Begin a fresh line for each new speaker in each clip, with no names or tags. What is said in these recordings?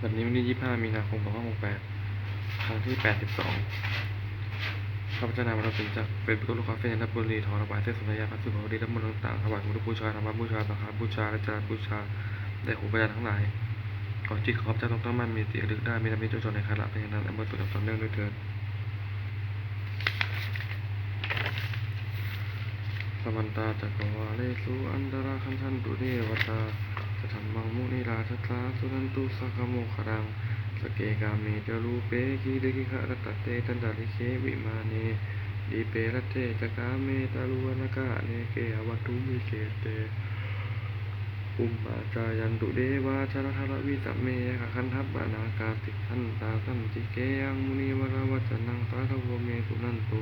วันนี้วันที่25 มีนาคม 2568 ครั้งที่ 82ข้าพเจ้านายวันเราถึงจากเป็นประตูลูกค้าเฟรนด์บุรีทองระบายเส้นสุนทรยาพัสดุของดีทั้งหมดต่างๆถวายมุขบูชาธรรมบูชาสังฆบูชาและจารบูชาได้หูประยานทั้งหลายขอจิตขอบเจ้าต้องมั่นมีติลึกได้มีธรรมะจุจในคาระเป็นอย่างนั้นและเมื่อสุดต่อเนื่องด้วยเถิดสมันตาจักรวาเลสุอันตราคันทันตุเดวตาจะทำมังมุนิราชตาสุนันตุสักโมครังสเกกามิเจรูเปกีเดกิขะรัตเตตันดาลิเควิมาเนดีเปรัตเตจกาเมตาลุวนากะเนเกอวัตุมิเกเตอุมบาจายันตุเดวาชรหรวิสัมเมยะคันทับบานากาติทันตาสันติเกยังมุนีวรวัจนังสาธโวเมสุนันตุ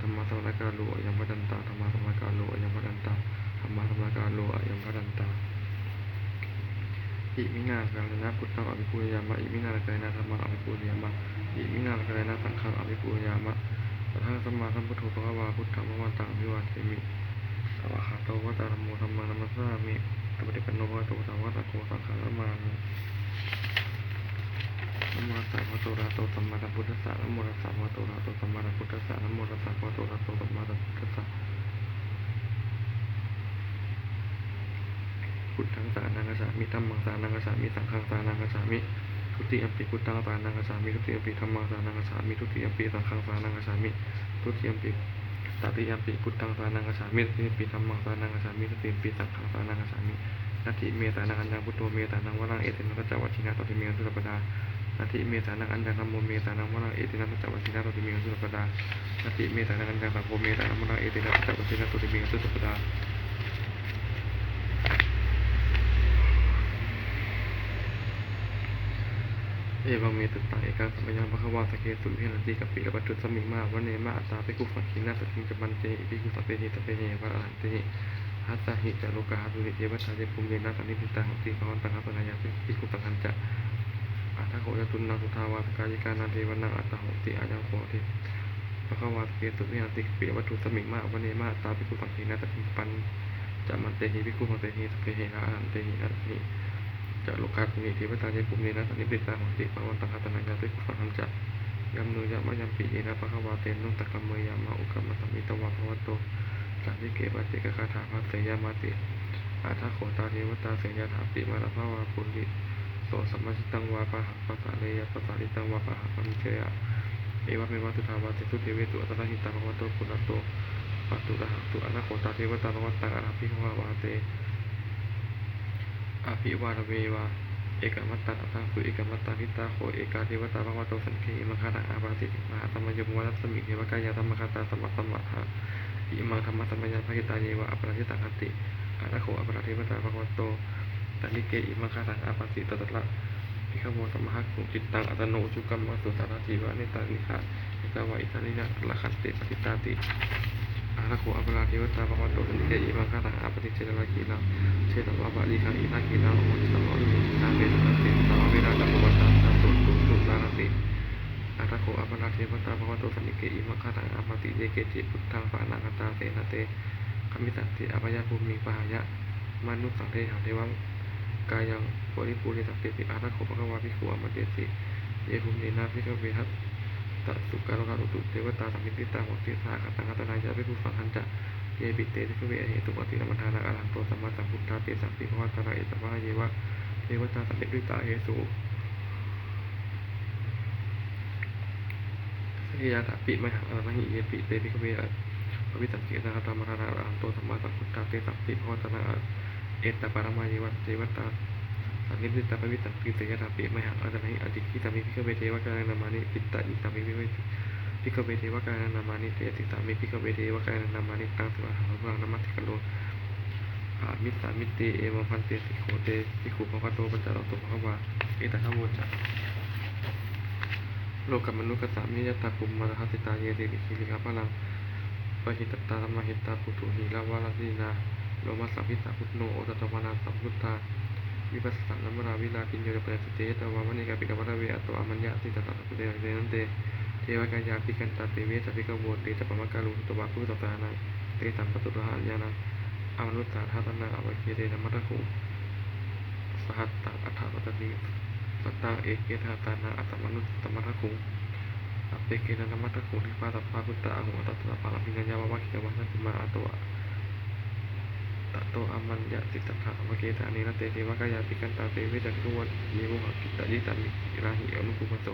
ธรรมะสวนากาโลยังพดันตาธรรมะสวนากาโลยังพดันตาธรรมะสวนากาโลยังพดันตาอิมินาลกาลนะพุทธังอภิปูยามะอิมินาลกาลนะธรรมังอภิปูยามะอิมินาลกาลนะสังฆังอภิปูยามะสัทธะสัมมาสัมพุทโธภควาพุทธังภวันตังอภิวาเทมิสวะหะโตวะตาธัมโมธัมมังนัมมัสสามิปฏิปันโนภะคะวะโตสาวกสังโฆสังฆังนะมามินะโมตัสสะภะคะวะโตอะระหะโตสัมมาสัมพุทธัสสะนะโมตัสสะภะคะวะโตอะระหะโตสัมมาสัมพุทธัสสะนะโมตัสสะภะคะวะโตอะระหะโตสัมมาสัมพุทธัสสะพุทธังสรณังคัจฉามิธัมมังสรณังคัจฉามิสังฆังสรณังคัจฉามิทุติยมปิพุทธังสรณังคัจฉามิทุติยมปิธัมมังสรณังคัจฉามิทุติยมปิสังฆังสรณังคัจฉามิทุติยมปิตติยมปิพุทธังสรณังคัจฉามิทุติยมปิธัมมังสรณังคัจฉามิทุติยมปิสังฆังสรณังคัจฉามินาทิเมตานังอัญญังพุทโธเมตานังวรังเอตินัสสะวัชินาตติเมสุรปดานาทิเมตานังอัญญังธัมโมเมตานังวรังเอตินัสสะวัชินาตติเมสุรปดานาทิเมตานังอัญญังสังโฆเมตานังวรังเอตินัสสะวัชินาตติเมสุรปดาเอวังเมตุตังเอกังสัมปยังภควาสเกตุวิหารติกัปปิระปัตตุสมิงมาวันเนมาอัตตาภิกขุสังขินาสติจัมมันเตภิกขุสัพเพหิสัพเพหิวะอรหันติหัตถหิจารุกะหัตุนิเทวตาเจภูมิเนนะสันนิพิตังติภวันตังหัปนายาภิกขุสังฆันจะอัตถโขยตุนังสุทาวาสกายิกานาเทวนังอัตถโหติอายังโขติภควาสเกตุวิหารติกัปปิระปัตตุสมิงมาวันเนมาอัตตาภิกขุสังขินาสติปันจัมมันเตหิภิกขุสัพเพหิสัพเพหิอรหันติอัตถิจะโลกาตุนิเทวตาเจภูมิเนนะสันนิพิตังติภวันตังหัปนายาภิกขุสังฆันจะยัมโนยะมะยัมปิเยนะภควาเตนุตตะกัมเมยามะอุกัมมะสัมมิตวะภวโตสันติเกปะเจกคาถาภัสเสยามาติอาทัคโขตาเทวตาเสยาถาปิมาราภาวาปุริโสสัมมาชิตังวาปะหะปะสะเลยะปะสาริตังวาปะหะปัญเชยะเอวะเมวะตุทาวาติสุเทเวตุอัตตะหิตาภวโตปุระโตปัตตุระหะตุอาทัคโขตาเทวตาภวตังอรภิภวาเตอภิวาทเววะเอกมัตตาอัตถังสุเอกมัตตาทิตาโขเอกาเทวตาภวโตสันเคมังคารังอาภาสิมหาธรรมยมวัตสมิเทวกายาธรรมคาตาสัมมัตตมะหะอิมังธรรมะสัมมัญญาภะหิตาเยวะอปราชิตังคัตติอาทัคโขอปราเทวตาภวโตสันนิเกอิมังคารังอาภาสิตตระภิกขโมสัมมหะกุจิตตังอัตโนจุกัมมัสสุสารจีวะเนตานิฆาอิตาวะอิตานินะละขันติปฏิตาติอาทัคโขอปราเทวตาภวโตสันนิเกอิมังคารังอาภาสิเจตวะกีนังเชตวะบาลีคังอินากีนังโอติสัมโอตินาเวสันติตาวะเวราตะภวตังสัตตุตุลานาติอาทัคโขอปราเทวตาภวโตสันนิเกอิมังคารังอาภาสิเยเกจิพุทธังปานังคตาเสนะเตคมิตันติอภยภูมิปหายะมนุสังเทหะเทวังกายังบริปูริสัพเพติอาทัคโขภควาภิกขุอมเตสิเยภูมินาภิกขเวหัตตสุการโลกาตุเทวตาสัมมิติตาโหติสาคตังคตนายะภิกขุสังฆันจะเยปิเตภิกขเวอเหตุปฏินัมทานาอรหันโตสัมมาสัมพุทธาเตสัมปิภวตระเอตวะเยวะเทวตาสัมมิติตาเหสุสยาตปิมหังอรหังหิเยปิเตภิกขเวอวิสังเกตนาธรรมทานาอรหันโตสัมมาสัมพุทธาเตสัมปิภวตระเอตปารมาเยวะเทวตาสันนิพิตาปวิตังปิเสยถาปิมหังอรหังหิอดิกิตามิภิกขเวเทวกายนามานิปิตตาอิตามิวิเวภิกขเวเทวกายนามานิเตติตามิภิกขเวเทวกายนามานิตังสวะหังพลังนามัสสิกโลอามิตามิเตเอวังพันเตสิโขเตภิกขุภวโตปัจจารโตภควาเอตถะโมจะโลกัมมนุกัสสามิยตาภูมิมรหัสสิตาเยติวิคิริกาพลังปหิตตาธรรมหิตาปุถุหิลาวาลสีนาโลมัสสัมพิตาพุทโนโอตตวานาสัมพุทธาวิปัสสนานัมราวิลาปิญโยเปรสเตยตวามณีกาปิกวัฏเวอตโตอมัญญาติตตะปุเตเรนันเตเทวกายาปิกันตาเตเวจะปิกโวเตจะปะมะกาลุตวะพุทธตานังเตตัมปตุระหัญญานังอมนุตตาธาตนาอวเกเรนมัตตะคุสหัตตะอัฏฐปัตติ ปตังเอเกธาตานาอัตมนุตตมะทะคุงอเปเกนะนมัตตะคุงทิปาตัปปาพุตตะอหุตัตตะปะลพิญญาวะวะคิยวะนันติมาอัตวะตะโตอมันยะติตถะวะเกตานินะเตเทวะกายาปิกันตาเตวิจักขุวัตมีมุหกิตตะยิตามิราหิอนุกุปโต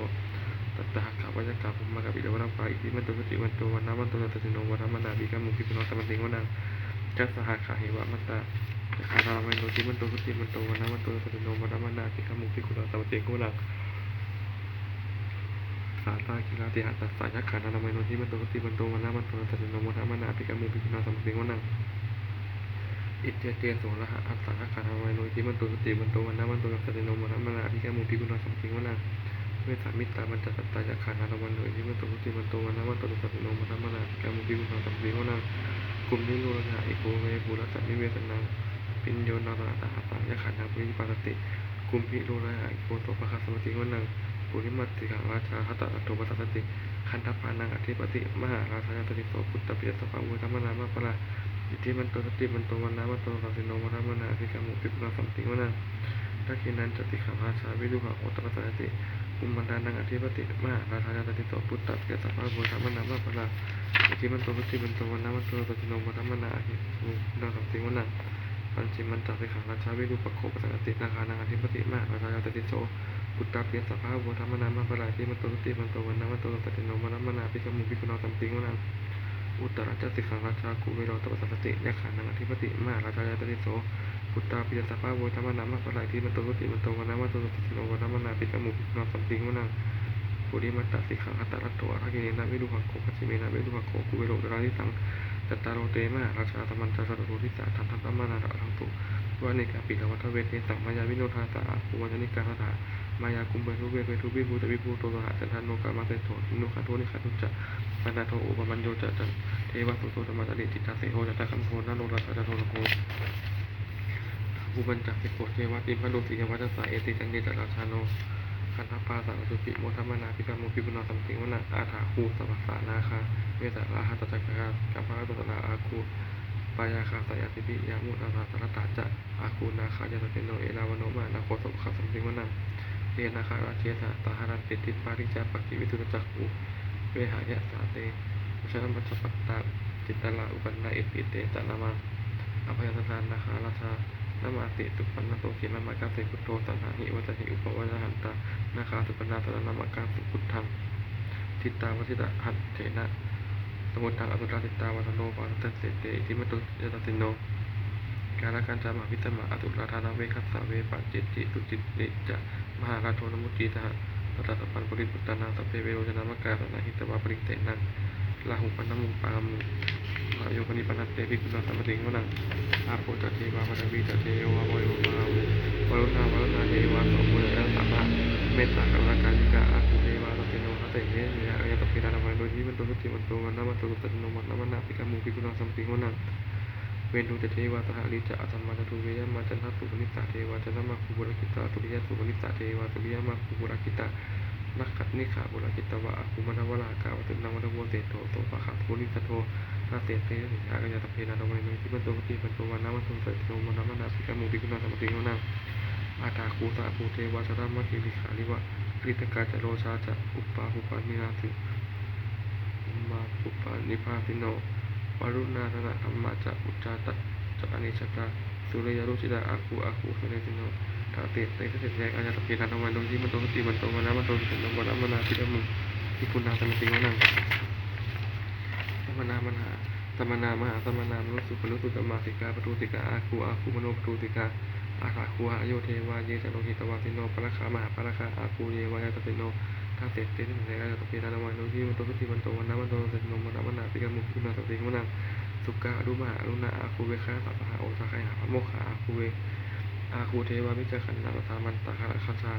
ตัตตะหะขาวะยะกาภุมะกะปิโดวะนังปาอิติมันโตสติมันโตวะนะมันโตตัตติโนวะนะมะนาบิกะมุขิปุโนตัมติงวะนังจัสสหะขาหิวะมัตตาคาราเมโนติมันโตสติมันโตวะนะมันโตตัตติโนวะนะมะนาบิกะมุขิปุโนตัมติงวะนังสาตาคิราติหัตถสายะขานานาเมโนติมันโตสติมันโตวะนะมันโตตัตติโนวะนะมะนาบิกะมุขิปุโนตัมติงวะนังอิเตเตโสระหะอัสสะคานาเมโนติมันโตสติมันโตวะนะมันโตตัตติโนวะนะมะนาบิกะมุขิปุโนตัมติงวะนังเวสามิตามันจัตตายะขานานาวันโนติมันโตสติมันโตวะนะมันโตตัตติโนวะนะมะนาบิกะมุขิปุโนตัมติงวะนังกุมนิโรธาอิโกเวปุระตะนิเวสนังปิญโยนาราตหะปัญญขันธ์ปุริปาติกุมพิโรธาอิโกโตปะคะสมติวะนังปุริมัตติขังราชาหัตตะโตปัสสติขันธปานังอธิปติมหาราชาตติโสพุทธปิยสภาวุธรรมนามะปะละอิทิมันโตสติมันโตวะนะมันโตตัสสิโนวะนะมะนาภิกขุปิปุณสัมติวะนังทักขินันจติขังราชาวิรุหะโอตปัสสติกุมมันดานังอธิปติมหาราชาตติโสพุทธปิยสภาวุธรรมนามะปะละอิทิมันโตสติมันโตวะนะมันโตตัสสิโนวะนะมะนาภิกขุปิปุณสัมติวะนังปัญจิมันจัติขังราชาวิรุปโคปัสสตินาคานังอธิปติมหาราชาตติโสพุทธเปียสภาพวุธรรมนามะปะละที่มันโตสติมันโตวันนะมันโตตัตติโนมะนะมะนาภิกขุปิปุณสัมติงวะนังอุตตรจัตติขังราชากุเวโรตปัสสติยะขานังอธิปติมหาราชาตติโสพุทธเปียสภาพวุธรรมนามะปะละที่มันโตสติมันโตวันนะมันโตตัตติโนมะนะมะนาภิกขุปิปุณสัมติงวะนังปุริมัตตสิขังอัตตรัตโตอะระกิเนนะวิรุหะโคกัจฉิเมนะวิรุหะโคกุเวโรตราทิสังจัตตารโรเตมหาราชาตมันจัสสะโรทิสาทันทัตตมะนาระทังตุวะเนกะปิตวัฏเวเทสัมมายาวิโนทาตาภูวัจนิกาถามายาคุมเบทุเวเวทุวิภูตวิภูโตสหะจันทานโนกามาเตโตนุขันโทนิขันตุจะปันดาโทอุปมัญโยจะจันเทวะตุโตธรรมะติจิตตาเสโหจัตตะคัมโทนะโนราชะโทนะโคภูบัญจักสิโกเทวะติมะโดสิยวัฏสะเอติจันเดจราชาโนขันธปาสังสุปิโมทัมมนาภิกขุปิปุณสัมติงวะนะอาถาคูสัพพะนาคาเวสะราหะตจักกะกัปปะตุตระอาคูปายาคาสยติปิยามุนาราตระตาจะอาคูนาคายะตเตโนเอลาวโนมานาโคสัพพะสัมติงวะนะเตนาคาราเชตะตาหารันติติปาริจาปกิวิตุจักขุเวหายะสาเตชนะมัจจปัตตาจิตตละอุปันนาอิปิเตจะนามาอภัยทานนาคาราชานามาติตุปันนโตเกนะมะกาเสพุทโธสันหาหิวัจหิอุปวัจหันตานาคาสุปนาตระนามะกาสุพุทธังทิตาวทิตะหัตเถนะสมุทธังอสุราทิตาวัฒโนปาทัสเสเตอิทิมตุยตัสสิโนการละการจามาพิตมะอตุราธานาเวคัสสะเวปะจิตติตุจิตติจะมหาราโทนมุติตะตัตตะปันปุริปุตตานาสัพเพเวโรจนามะการณหิตวะปริเตนังลาหุปันนมุปามุอายุปนิปันเตภิกขุณสัมปติงวะนังอาโปจเทวาปฐวีจเทวะวโยมาวรุณาวรุณาเทวะโสปุเรนะสัมมาเมตตากรุณาการิกาอาคูเทวาตติโนหะเตเยเยอะยะตปิดานาวันโดยที่มันโตสุติมันโตวันนะมันโตตัตติโนมันนะมันนาภิกขุปิปุณสัมปติงวะนังเวนตุเทวาสหลิจะอัตมาจตุเวยมาจันทสุปนิสสะเทวาจันทมาคุบุรกิตาตุริยสุปนิสสะเทวาตุริยมาคุบุรกิตานักขัดนิขาบุรกิตวะอาคุมนาวลากาวตุนังวัตโวเตโตโตปะขัดโพนิสโทนาเตเตสิยากายตเพนาตวันโดยที่มันโตสุติมันโตวันนะมันโตตัตติโนมันนะมันนาภิกขุปิปุณสัมปติงวะนังอาตาคูตาภูเทวาชรามะกิริขาลิวะกฤตกาจโรชาจะอุปปาหุปานินาติมาปุปานิพาติโนวรุณาธนะธรรมะจะอุจจาตัจะอนิจจตาสุริยรุจิตาอาคูอาคูสุเรติโนทาเตเตเสยอาจาตเพนาตวันโดยที่มันโตสติมันโตวันนะมันโตสุติโนวันนะมันนาภิกขุปิปุณสัมปติงวะนังสมนามหาสมนามหาสมนามนุสุปนุสุตมาสิกาปทุติกาอาคูอาคูมโนปทุติกาอาคาคูหะโยเทวาเยจโลหิตวาติโนปะระคามหาปะระคาอาคูเยวายาตติโนทาเตเตเสยอาจาตเพนาตวันโดยที่มันโตสติมันโตวันนะมันโตสุติโนวันนะมันนาภิกขุปิปุณสัมปติงวะนังสุกาอรุมาอรุณาอาคูเวคาสัพพะโอสะไคหาพระโมคขาอาคูเวอาคูเทวาวิจขันนาตามันตาคาราคาชา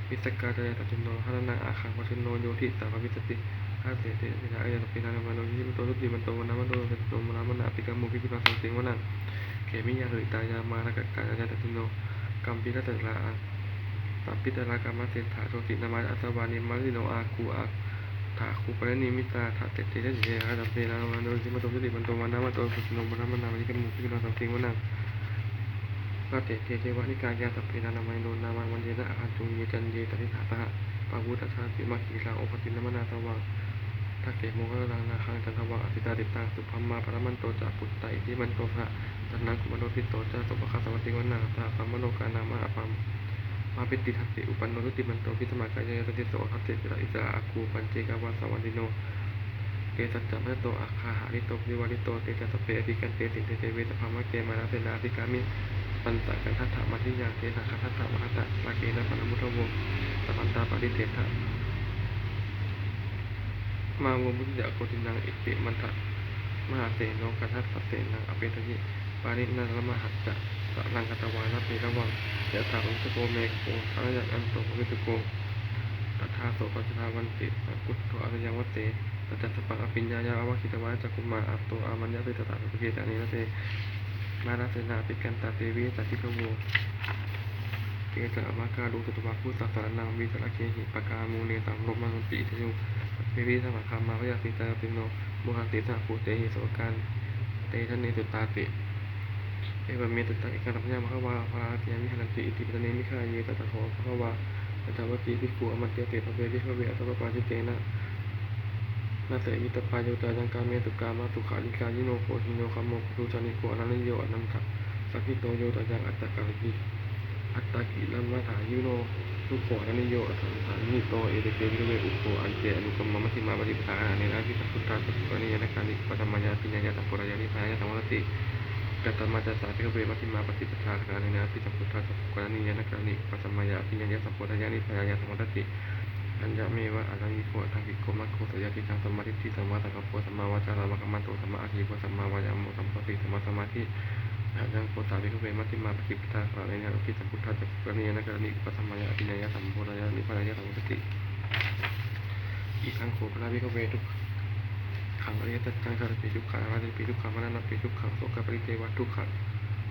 วิสกาเตตัจจิโนหะนังอาคังวัชโนโยทิสาภวิสติข้าเตเตสิยาอายตปินานามันโดยที่มันโตสุติมันโตวันนะมันโตสุติโนวันนะมันนาภิกขุปิปุณสัมปติงวะนังเขมิยาสุริตายามานะกะกายาตัจจิโนกัมปิกะตะลาตัปปิตะลากามะเสถาโชตินามาอัตวานิมัลลิโนอาคูอาถาคูปะนิมิตาถาเตเตเสยอาจาตเพนานามันโดยที่มันโตสุติมันโตวันนะมันโตสุติโนวันนะมันนาภิกขุปิปุณสัมปติงวะนัง ปาเตเตเทวะนิกายาสัพเพนานามัยโนนามันวันเยนะอาคันตุงเยจันเยตติถาตะปาวุตชาติมัคคีลาโอปตินมนาตวังทักเกโมกะลังนาคังจันทวังอสิตาติตังสุพัมมาปรมันโตจาปุตไตอิมันโตภะจันนังกุมโนติโตจาสุปะคาสวัติวันนาตาปัมมโนกานามาอปัมมาปิติทัตติอุปันโนทุติมันโตพิสมากายยติโสทัตติปิระอิสระอาคูปัญเจกาวาสวัติโนเกสัจจะพะโตอาคาหาริโตวิวาริโตเตจัสเปอภิกันเตสิเตเตเวสภามะเกมานาเสนาภิกามิปันตะกันทัตถะมัทิยาเตนะคัตถะมหัตตะลาเกนะปนมุทโวตปันตาปริเตถะมาวมุติยะโกตินังอิติมันทะมหาเสโนกัทัสสะเสนังอเปตยิปานินันละมหัจจะสะลังกัตวานะเประวังยะถาอุสโกเมโกสังยักอันโตวิตุโกตถาโสปัจจาวันติกุตโตอริยังวัตเตตัจจสปังอภิญญายาอวคิตวะจักกุมาอัตโตอามัญญะเปตตาสุเกตานินะเตมานาเสนาปิกันตาเตวิจัติภโวเกจะอมากาลุตุตวะพุสัสสะนังวิสระเคหิปกามูเนตังลมมังปิเทยุเววิสัมคามาพยาสิตาปิโนมุหันติสะภูเตหิโสการเตทันเนสุตาติเอวเมตุตังเอกันพญามหาวาภาเทียมิหันติอิติปตเนมิฆาเยตตะโถภควาปัจจวัคคีภิกขุอมัตเตเตภเวภิกขเวอัตตปาจิเตนะนาเตมิตปายโยตายังกาเมตุกามาตุขาลิกายิโนโคหิโนคัมโมปุจานิโกอนันโยอนันทะสักขิโตโยตายังอัตตะกาลิอัตตะกิลัมมาถายิโนทุกโขอนันโยอัตถานิโตเอเตเกวิเวอุปโภอันเจอนุกรรมมัชฌิมาปฏิปทาเนนะพิสัพพุทธาสัพพะนิยนะกานิปัตตมยาปิญญาสัพพุระยานิพายะสัมวัตติกัตตมัจจสาภิกขเวมัชฌิมาปฏิปทาคาเนนะพิสัพพุทธาสัพพะนิยนะกานิปัตตมยาปิญญาสัพพุระยานิพายะสัมวัตติอัญญเมวะอรังวิโกทังกิโกมัคโคสยติจังสัมมาทิฏฐิสัมมาสังกัปโปสัมมาวาจาระมะกัมมันโตสัมมาอาชีวะสัมมาวายามโมสัมปติสัมมาสมาธิอายังโคสาภิกขเวมัชฌิมาปฏิปทาคาเนนะพิสัพพุทธาสัพพะนิยนะกานิปัตตมยาปิญญาสัพพุระยานิพายะสัมวัตติอีกครั้งโขพระภิกขเวทุกขังอริยสัจจังคารติทุกขาราติปิทุกขามรณะปิทุกขังโสกปริเทวะทุกขัง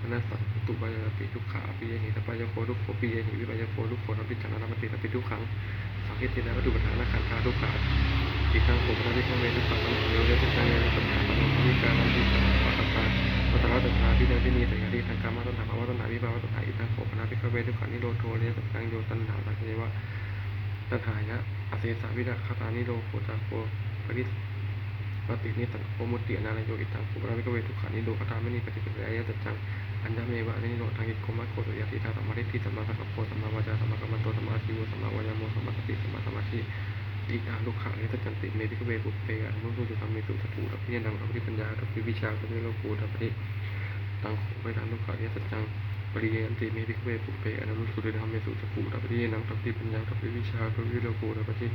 มนัสสัตตุปายาปิทุกขาปิยหิตปายโคทุกโขปิยหิวิปายโคทุกโขทัพพิจารณาปฏิสัพพิทุกขังสังเกตินะวัตถุปัฏฐานขันธาทุกขาอีกครั้งโขพระภิกขเวทุกขังอริยสัจจังปัญหาปัญหาวิการันติปัตตาปัตตาตัณหาที่เดินที่มีแต่ยาดีทางกรรมตัณหาภาวะตัณหาวิภาวะตัณหาอีกครั้งโขพระภิกขเวทุกขังนิโรธโทเรสัจจังโยตัณหาสังเกวะตัณหายะอเสสะวิรักขตานิโรโคจาโคปริปฏินิสังโฆมุตติอนาลโยอิตังปุราวิกเวทุกขานิโรคตาไม่นิปฏิปริยะจัจจังอัญญเมวะนิโรทางกิโกมัคโคตุยติธาสัมมาทิฏฐิสัมมาสังกัปโปสัมมาวาจาสัมมากัมมันโตสัมมาอาชีวะสัมมาวายามโมสัมมาสติสัมมาสมาธิอีกอาลุกขะนิสัจจันติเมภิกขเวปุเปอนุสุจุธรรมเมสุตถูทัพพิญญังทัพพิปัญญาทัพพิวิชาทัพพิโลกูทัพพิตังโขไปทานลุกขะนิสัจจังปริยันติเมภิกขเวปุเปอนุสุจุธรรมเมสุตถูทัพพิญญังทัพพิปัญญาทัพพิวิชาทัพพิโลกูทัพพิ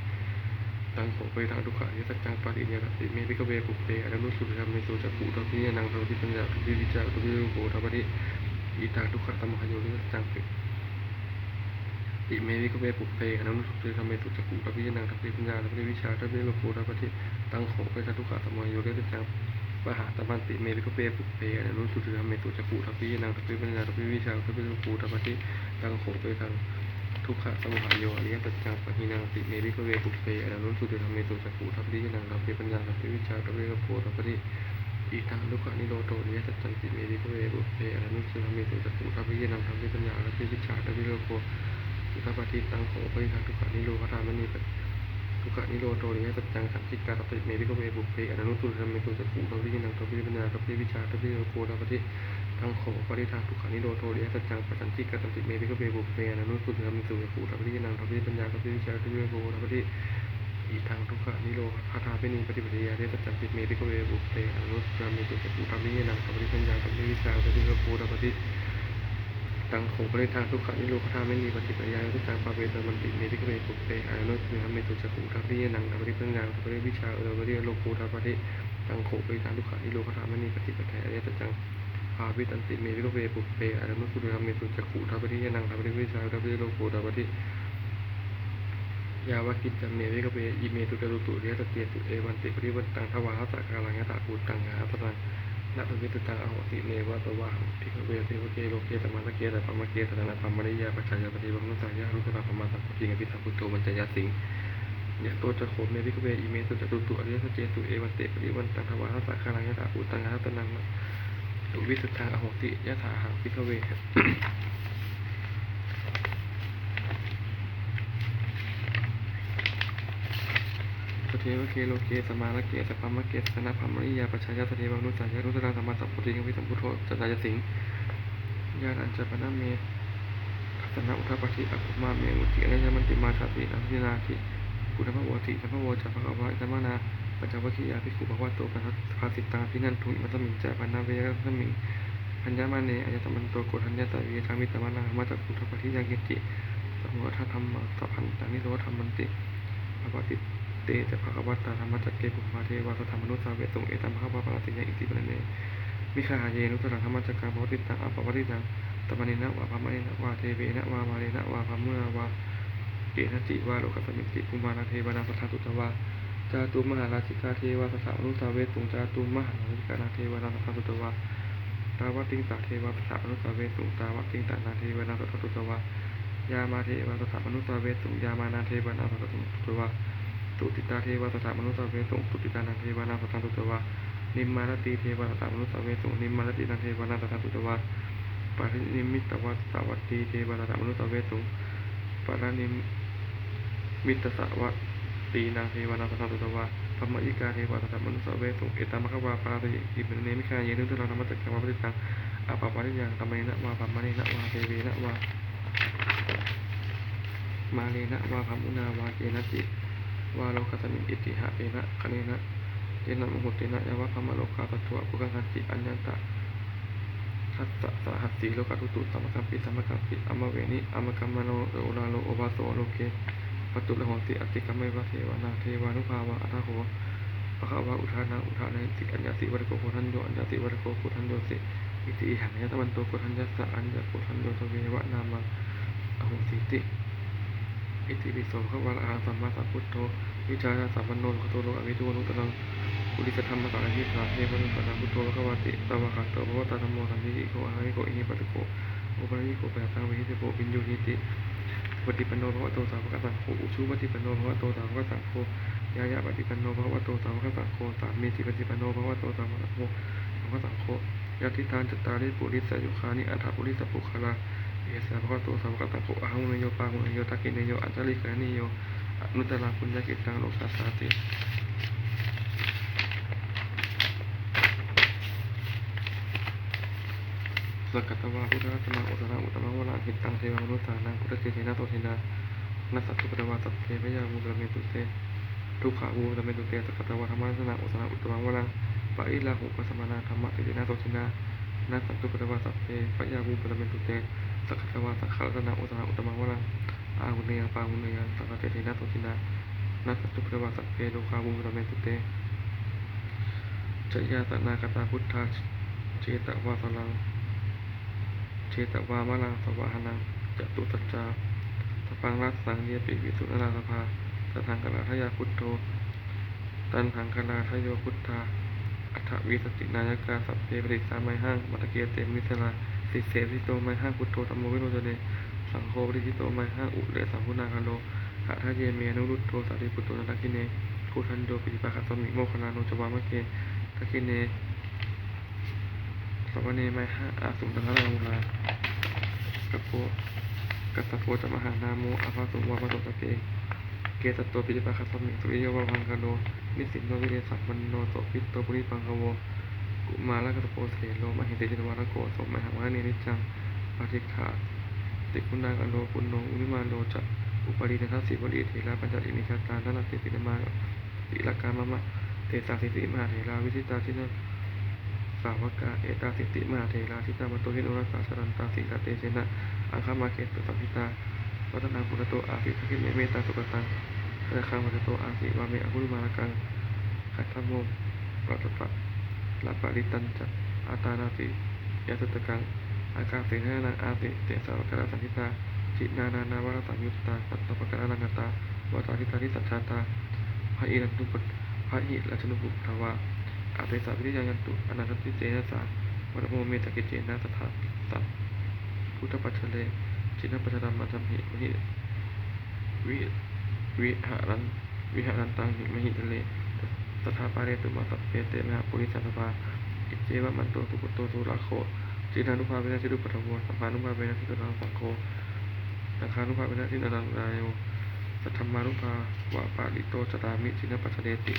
ตังโขไปทางทุกขานิสัจจังปริญญาติเมภิกขเวปุเปอนุสุติธรรมเมสุจักขุทัพพิญญังทัพพิปัญญาทัพพิวิชาทัพพิโลกูทัพพิอิทาทุกขะสมุทัยโยนิสัจจังติเมภิกขเวปุเปอนุสุติธรรมเมสุจักขุทัพพิญญังทัพพิปัญญาทัพพิวิชาทัพพิโลกูทัพพิตังโขไปทางทุกขะสมุทัยโยนิสัจจังปหาตมันติเมภิกขเวปุเปอนุสุติธรรมเมสุจักขุทัพพิญญังทัพพิปัญญาทัพพิวิชาทัพพิโลกูทัพพิตังโขไปทางทุกขะสมุทัยโยอริยสัจจังปหินังติเมภิกขเวปุเปอนุสุติธรรมเมสุจักขุทัพพิญญังทัพพิปัญญาทัพพิวิชาทัพพิโลกูทัพพิอีทางทุกขานิโรโตนิยสัจจันติเมภิกขเวปุเปอนุสุธรรมเมสุจักขุทัพพิญญังทัพพิปัญญาทัพพิวิชาทัพพิโลกูทัพพิตังโขปริทังทุกขานิโรธามณีทุกขานิโรโตนิยสัจจังสังคิกาตัติเมภิกขเวปุเปอนุสุธรรมเมสุจักขุทัพพิญญังทัพพิปัญญาทัพพิวิชาทัพพิโลกูทัพพิตังโขปริทังทุกขานิโรโตนิยสัจจังปัจจันติกาตัติเมภิกขเวปุเปอนุสุธรรมเมสุจักขุทัพพิญญังทัพพิปัญญาทัพพิวิชาทัพพิโลกูทัพพิอีทางทุกขานิโรธาเปนิปฏิปริยาเดสัจจันติเมภิกขเวปุเปอนุสุธรรมเมสุจักขุทัพพิญญังทัพพิปัญญาทัพพิวิชาทัพพิโลกูทัพพิตังโขปริทางทุกขานิโรธาไม่มีปฏิปริยาทุกทางปาเวตมันติเมภิกขเวปุเปอนุสุธรรมเมสุจักขุทัพพิญญังทัพพิปัญญาทัพพิวิชาทัพพิโลกูทัพพิตังโขปริทางทุกขานิโรธาไม่มีปฏิปริยาเดสัจจังภาวิตันติเมภิกขเวปุเปอนุสุธรรมเมสุจักขุทัพพิญญังทัพพิวิชาทัพพิโลกูทัพพิยาวกิจจเมวิกเวอิเมตุจตุตุเรสเตตุเอวันติปริวัตตังทวาหสักการังยตาปูตังหาตตังนัตวิตุตังอโหติเมวะตวะภิกขเวเทวเกโลเกตมัสเกตปัมมะเกตนาปัมมะริยาปัจจายปฏิบังนุสัยยะรุตตะปัมมาสัพพิงอภิสัพพุโตมัญจยสิงยะโตจะโขเมวิกเวอิเมตุจตุตุอริยสเจตุเอวันติปริวัตตังทวาหสักการังยตาปูตังหาตนัง ตุวิสุทธังอโหติยะถาหังภิกขเว สเทวเกโลเกสมาลเกสปัมมะเกสนะพัมมริยาปัจฉายาสเทวานุสายานุสราสัมมาสัพพุทธิงวิสัมพุทโธจัตตายสิงญาณัญจปนะเมทัสนะอุทธปฏิอักขุมาเมอุติอนัญญมันติมาชาติอัมพินาทิปุถะพะโวติสัพพะโวจะภะคะวะธรรมนาปัจจวัคคียาภิกขุภวะโตปัสภาสิตาภินันทุอิมัสมิงจาปนาเวรสมิงพัญญามาเนอายตมันโตโกฏัญญาตาวิธามิตมนามาจากพุทธปฏิยังกิติสัมโมทัธรรมะสัพพันตังนิโรธรรมันติภวติเตจะภะคะวะตาธรรมจักเกปุมาเทวาสธรรมนุสาเวตุงเอตัมภะคะวะปะติยังอิติปะเนมิคาหาเยนุตตังธรรมจักกังภวติตังอัปปวติตังตมณินะวะภมณินะวะเทเวนะวะมาเรนะวะภมุนะวะเกณติวะโลกัสสมิติภูมานาเทวนาสัทธาตุตวะจาตุมหาราชิกาเทวาสัทธานุสาเวตุงจาตุมหาราชิกานาเทวนาสัทธาตุตวะตาวติงตาเทวาสัทธานุสาเวตุงตาวติงตานาเทวนาสัทธาตุตวะยามาเทวาสัทธานุสาเวตุงยามานาเทวนาสัทธาตุตวะตุติตาเทวาสัทธานุสาเวตุงตุติตานาเทวนาสัทธาตุตวะนิมมารติเทวาสัทธานุสาเวตุงนิมมารตินาเทวนาสัทธาตุตวะปารินิมิตวัตสวัตตีเทวาสัทธานุสาเวตุงปารานิมิตสวัตตีนาเทวนาสัทธาตุตวะพมยิกาเทวาสัทธานุสาเวตุงเอตามะคะวาปาริอิเมเนมิคาเยนุตระธรรมจักกังวะปฏิตังอปปาริยังตมเนนะวะปัมมะเนนะวะเทเวนะวะมาเรนะวะภมุนาวะเกนะจิวาโลกัสสมิงอิติหะเอนะคะเนนะเยนะมหุตินะยวะภมโลกาปัตถวะปุกขันติอัญญันตะทัสสะสะหัสสีโลกตุตุสัมมกัมปิสัมมกัมปิอมเวนิอมกัมมโนโอลาโลโอวาโสโลเกปัตตุละหนติอติกัมเมวะเทวนาเทวานุภาวะอัตถโหภะคะวะอุทานังอุทานังติอัญญาติวัตโกโคทันโยอัญญาติวัตโกโคทันโยสิอิติอิหังยะตมันโตโคทันยัสสะอัญญาโคทันโยทเววะนามังอโหสิติอิติปิโสภะคะวะอะระหังสัมมาสัมพุทโธวิชาสัมปันโนโลกโตโลอวิทูนุตตังปุริสธรรมะสารหิสาเทวะนุตตังพุทโธภะคะวะติตวะคะโตภะวะตาธัมโมสันติโกอะระหิโกอิหิปัสสโกอุปาริโกปะตังวิหิตโกปิญญูหิติปฏิปันโนภะคะวะโตสาวกสังโฆอุชุปฏิปันโนภะคะวะโตสาวกสังโฆยายะปฏิปันโนภะคะวะโตสาวกสังโฆสามีจิปฏิปันโนภะคะวะโตสาวกสังโฆสาวกสังโฆยะทิฏฐานจัตตาริปุริสยุคานิอัฏฐปุริสปุคละเอสะภะคะวะโตสาวกสังโฆอะหังเนโยปาหุเนโยทักขิเนโยอัจฉริกะเนโยอนุตตรังปุญญกิตังโลกัสสาติสกัตตวาพุทธรัตนังอุตตรังอุตตมังวะลังหิตังเทวมนุษสานังพุทธเทเทนะโตเทนะนัสสัตตุปะวาสัพเพพยามูลเมตุเตทุกขาวูลเมตุเตสกัตตวาธรรมะสนะอุตตรังอุตตมังวะลังปะอิลาหุปัสสมานาธรรมะเทเทนะโตเทนะนัสสัตตุปะวาสัพเพพยามูลเมตุเตสกัตตวาสังฆรัตนังอุตตรังอุตตมังวะลังอาหุเนยังปาหุเนยังสังฆเทเทนะโตเทนะนัสสัตตุปะวาสัพเพทุกขาวูลเมตุเตจยาตนากตาพุทธาเจตวาสลังเชตวามะลังสวะหนังจตุสัจจาตปังรัสสังเนียปิวิสุทนาสภาตทังกลาทยาพุทโธตันหังกลาทโยพุทธาอัฏฐวิสตินายกาสัพเพปริสามัยหังมัตเกเตมิสลาสิเสวิโตมัยหังพุทโธธัมโมวิโรจเนสังโฆปริจิโตมัยหังอุเลสังพุนาคาโลหะทะเยเมนุรุตโธสารีพุทโธนักขิเนโคทันโยปิปะคัสสมิโมคลาโนจวามะเกทักขิเนสวเนมัยหังอาสุตังฆรามุลากะโปกัสสะโพจะมหานาโมอาภาสุวาปะโตสเกเกสัตโตปิจิปะคัสสมิสุริโยวะพังคโลนิสินโนวิเรสัมปันโนโสปิตโตปุริปังคโวกุมาลกัสสะโพเสโลมหิเตจิตวารโกสมมหังวะเนนิจังปาทิขาติคุณากโลปุณโนอุนิมาโลจะอุปริเนทัสสิวลีเถระปัญจอินิชาตานันติปินมาติลกามะมะเตสาสิติมหาเถราวิสิตาชินะสาวกาเอตาสิติมหาเถราทิตามัตโตหิโนรัสสาสรันตาสิกาเตเชนะอังคามาเกตุสัมพิตาวัฒนังปุระโตอาสิทธิเมตตาสุกตังระคังวัตโตอาสิวาเมอภุริมาลังขัตถโมปัตตะลาปะริตันจะอาตานาติยาตุตกังอากาเสนานังอาติเตสาวกาสัมพิตาจินานานาวรตังยุตตาสัตตปะกะนังกตาวตาทิตานิสัจจาตาพระอิรันตุปพระหิราชนุบุตรวาอาเปสาวิริยันตุอนันติเจนะสาวัตโมเมตกิเจนะสถาสัพพุทธปัจเจเลจินปัจจตัมมัจฉิมหิวิหารันตังหิมหิทะเลตถาปาเรตุมาสัพเพเตมหาปุริสัสสภา อิเจวะมันโตตุกุโตตุระโคจินานุภาเวนะสิรุปัตถโวสัมมานุภาเวนะสิตุนังสังโฆนาคานุภาเวนะสินังรายโยสัทธรรมานุภาวะปาริโตจตามิจินปัจจเดติ